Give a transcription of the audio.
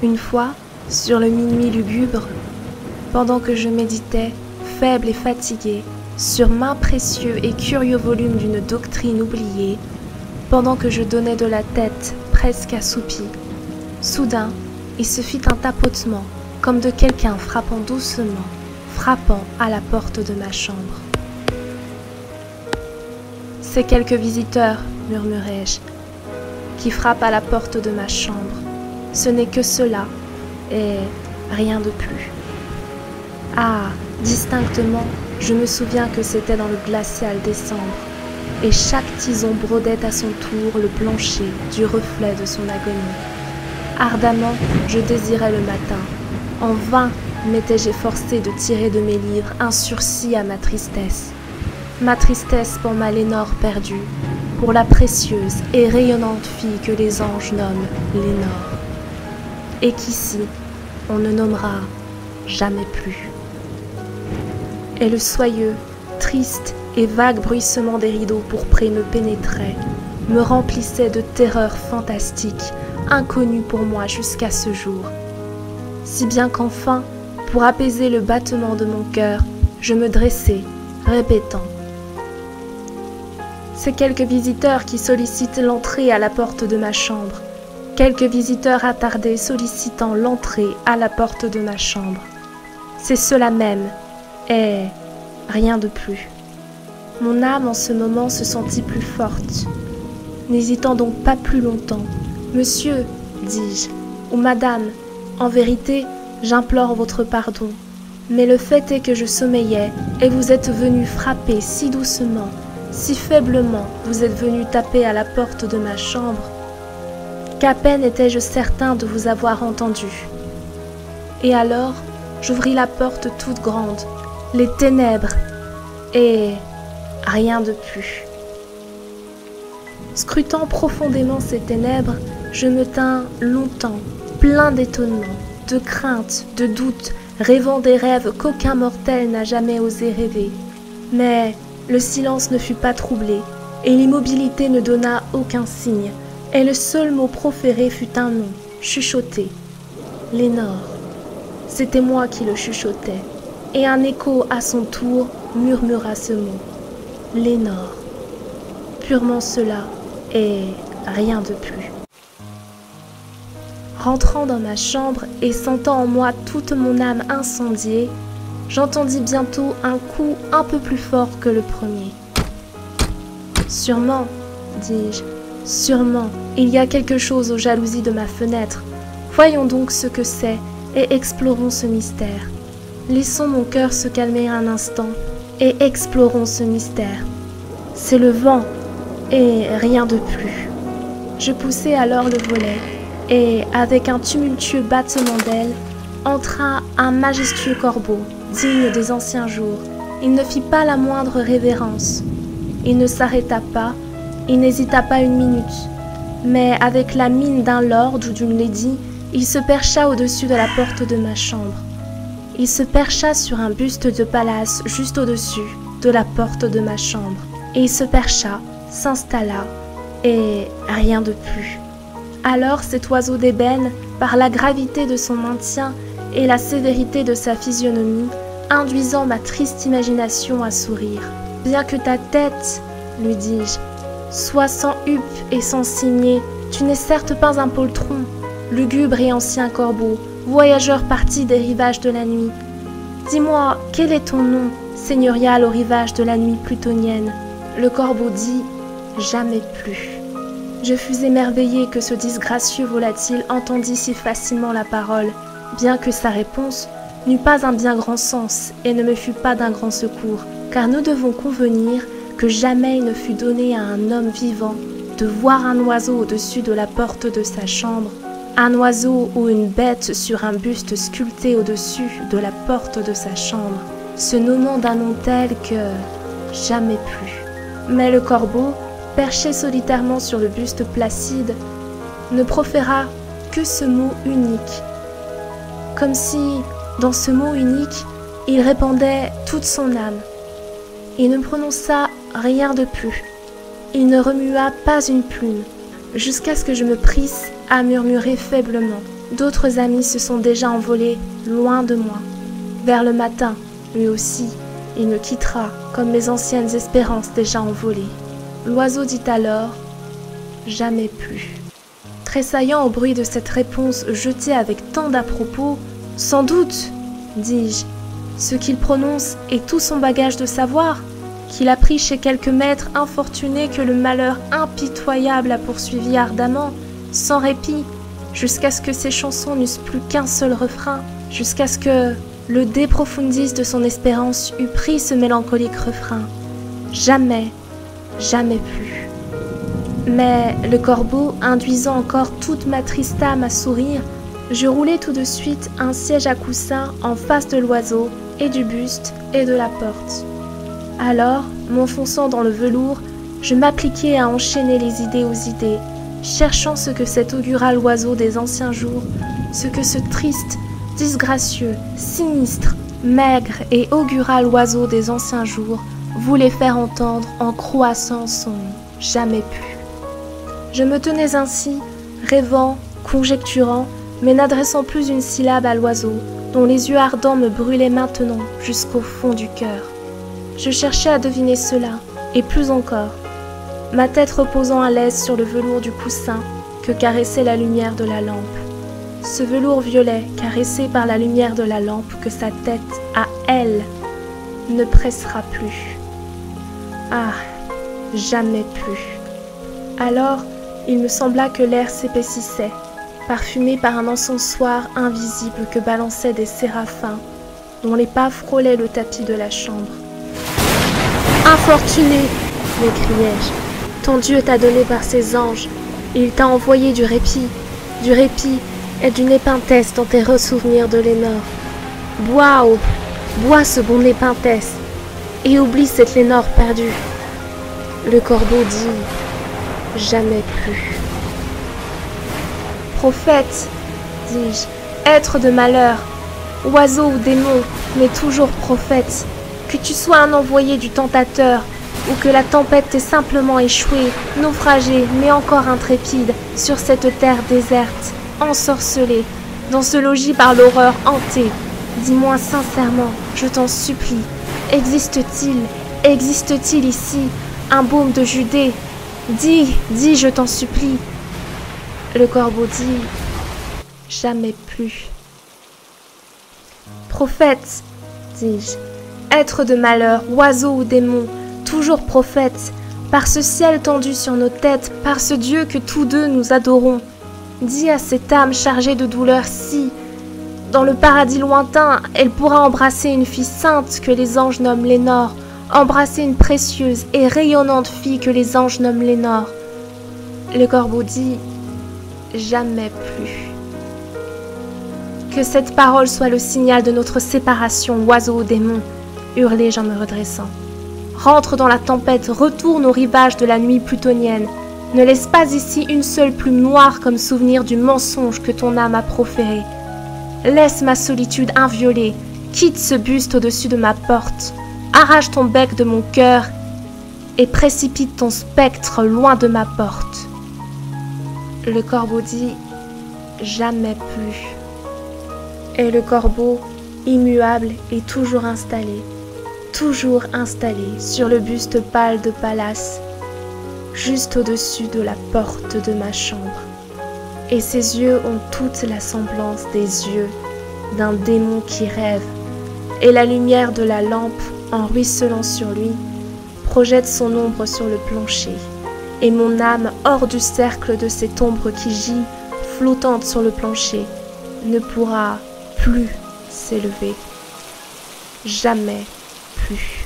Une fois, sur le minuit lugubre, pendant que je méditais, faible et fatigué, sur maint précieux et curieux volume d'une doctrine oubliée, pendant que je donnais de la tête, presque assoupie, soudain, il se fit un tapotement, comme de quelqu'un frappant doucement, frappant à la porte de ma chambre. « C'est quelques visiteurs, murmurai-je, qui frappent à la porte de ma chambre. Ce n'est que cela, et rien de plus. » Ah, distinctement, je me souviens que c'était dans le glacial décembre, et chaque tison brodait à son tour le plancher du reflet de son agonie. Ardemment, je désirais le matin. En vain m'étais-je efforcé de tirer de mes livres un sursis à ma tristesse pour ma Lénore perdue, pour la précieuse et rayonnante fille que les anges nomment Lénore, et qu'ici on ne nommera jamais plus. Et le soyeux, triste et vague bruissement des rideaux pourprés me pénétrait, me remplissait de terreurs fantastiques, inconnues pour moi jusqu'à ce jour. Si bien qu'enfin, pour apaiser le battement de mon cœur, je me dressai, répétant: « C'est quelques visiteurs qui sollicitent l'entrée à la porte de ma chambre, quelques visiteurs attardés sollicitant l'entrée à la porte de ma chambre. C'est cela même, et rien de plus. » Mon âme en ce moment se sentit plus forte. N'hésitant donc pas plus longtemps, « Monsieur, dis-je, ou Madame, en vérité, j'implore votre pardon, mais le fait est que je sommeillais et vous êtes venu frapper si doucement, si faiblement vous êtes venu taper à la porte de ma chambre, qu'à peine étais-je certain de vous avoir entendu. Et alors, j'ouvris la porte toute grande, les ténèbres, et rien de plus. Scrutant profondément ces ténèbres, je me tins longtemps, plein d'étonnement, de crainte, de doute, rêvant des rêves qu'aucun mortel n'a jamais osé rêver. Mais le silence ne fut pas troublé, et l'immobilité ne donna aucun signe, et le seul mot proféré fut un nom, chuchoté. Lénore. C'était moi qui le chuchotais, et un écho à son tour murmura ce mot. Lénore. Purement cela, et rien de plus. Rentrant dans ma chambre et sentant en moi toute mon âme incendiée, j'entendis bientôt un coup un peu plus fort que le premier. « Sûrement, dis-je, sûrement, il y a quelque chose aux jalousies de ma fenêtre. Voyons donc ce que c'est et explorons ce mystère. Laissons mon cœur se calmer un instant et explorons ce mystère. C'est le vent et rien de plus. » Je poussai alors le volet et, avec un tumultueux battement d'ailes, entra un majestueux corbeau, digne des anciens jours. Il ne fit pas la moindre révérence. Il ne s'arrêta pas, il n'hésita pas une minute, mais avec la mine d'un lord ou d'une lady, il se percha au-dessus de la porte de ma chambre. Il se percha sur un buste de Pallas juste au-dessus de la porte de ma chambre, et il se percha, s'installa, et rien de plus. Alors cet oiseau d'ébène, par la gravité de son maintien et la sévérité de sa physionomie, induisant ma triste imagination à sourire. « Bien que ta tête, lui dis-je, soit sans huppe et sans cimier, tu n'es certes pas un poltron, lugubre et ancien corbeau, voyageur parti des rivages de la nuit. Dis-moi, quel est ton nom, seigneurial aux rivages de la nuit plutonienne ?» Le corbeau dit « Jamais plus ». Je fus émerveillé que ce disgracieux volatile entendît si facilement la parole, bien que sa réponse n'eût pas un bien grand sens et ne me fût pas d'un grand secours, car nous devons convenir que jamais il ne fut donné à un homme vivant de voir un oiseau au-dessus de la porte de sa chambre, un oiseau ou une bête sur un buste sculpté au-dessus de la porte de sa chambre, se nommant d'un nom tel que jamais plus. Mais le corbeau, perché solitairement sur le buste placide, ne proféra que ce mot unique, comme si, dans ce mot unique, il répandait toute son âme. Il ne prononça rien de plus, il ne remua pas une plume, jusqu'à ce que je me prisse à murmurer faiblement D'autres amis se sont déjà envolés loin de moi. Vers le matin, lui aussi, il me quittera comme mes anciennes espérances déjà envolées. L'oiseau dit alors « Jamais plus ». Tressaillant au bruit de cette réponse jetée avec tant d'à-propos, « Sans doute, dis-je, ce qu'il prononce est tout son bagage de savoir, qu'il a pris chez quelques maîtres infortunés que le malheur impitoyable a poursuivi ardemment, sans répit, jusqu'à ce que ses chansons n'eussent plus qu'un seul refrain, jusqu'à ce que le de profundis de son espérance eût pris ce mélancolique refrain. Jamais, jamais plus. Mais le corbeau, induisant encore toute ma triste âme à sourire, je roulai tout de suite un siège à coussin en face de l'oiseau et du buste et de la porte. Alors, m'enfonçant dans le velours, je m'appliquai à enchaîner les idées aux idées, cherchant ce que cet augural oiseau des anciens jours, ce que ce triste, disgracieux, sinistre, maigre et augural oiseau des anciens jours voulait faire entendre en croassant son « jamais plus ». Je me tenais ainsi, rêvant, conjecturant, mais n'adressant plus une syllabe à l'oiseau, dont les yeux ardents me brûlaient maintenant jusqu'au fond du cœur. Je cherchais à deviner cela, et plus encore, ma tête reposant à l'aise sur le velours du coussin que caressait la lumière de la lampe. Ce velours violet caressé par la lumière de la lampe que sa tête, à elle, ne pressera plus. Ah, jamais plus. Alors, il me sembla que l'air s'épaississait, parfumé par un encensoir invisible que balançaient des séraphins, dont les pas frôlaient le tapis de la chambre. « Infortuné !» m'écriai-je. « Ton Dieu t'a donné par ses anges, et il t'a envoyé du répit et d'une épintesse dans tes ressouvenirs de Lénore. Bois, oh, bois ce bon épintesse, et oublie cette Lénore perdue. » Le corbeau dit « Jamais plus. » Prophète, dis-je, être de malheur, oiseau ou démon, mais toujours prophète, que tu sois un envoyé du tentateur, ou que la tempête t'ait simplement échoué, naufragé, mais encore intrépide, sur cette terre déserte, ensorcelée, dans ce logis par l'horreur hantée. Dis-moi sincèrement, je t'en supplie, existe-t-il ici, un baume de Judée? Dis, je t'en supplie. Le corbeau dit, jamais plus. Prophète, dis-je, être de malheur, oiseau ou démon, toujours prophète, par ce ciel tendu sur nos têtes, par ce Dieu que tous deux nous adorons. Dis à cette âme chargée de douleur si, dans le paradis lointain, elle pourra embrasser une fille sainte que les anges nomment Lénore, embrasser une précieuse et rayonnante fille que les anges nomment Lénore. Le corbeau dit, jamais plus. Que cette parole soit le signal de notre séparation, oiseau ou démon, hurlai-je en me redressant. Rentre dans la tempête, retourne au rivage de la nuit plutonienne. Ne laisse pas ici une seule plume noire comme souvenir du mensonge que ton âme a proféré. Laisse ma solitude inviolée, quitte ce buste au-dessus de ma porte, arrache ton bec de mon cœur et précipite ton spectre loin de ma porte. Le corbeau dit « Jamais plus ». Et le corbeau, immuable et toujours installé sur le buste pâle de Pallas, juste au-dessus de la porte de ma chambre. Et ses yeux ont toute la semblance des yeux d'un démon qui rêve, et la lumière de la lampe, en ruisselant sur lui, projette son ombre sur le plancher, et mon âme, hors du cercle de cette ombre qui gît, flottante sur le plancher, ne pourra plus s'élever. Jamais plus.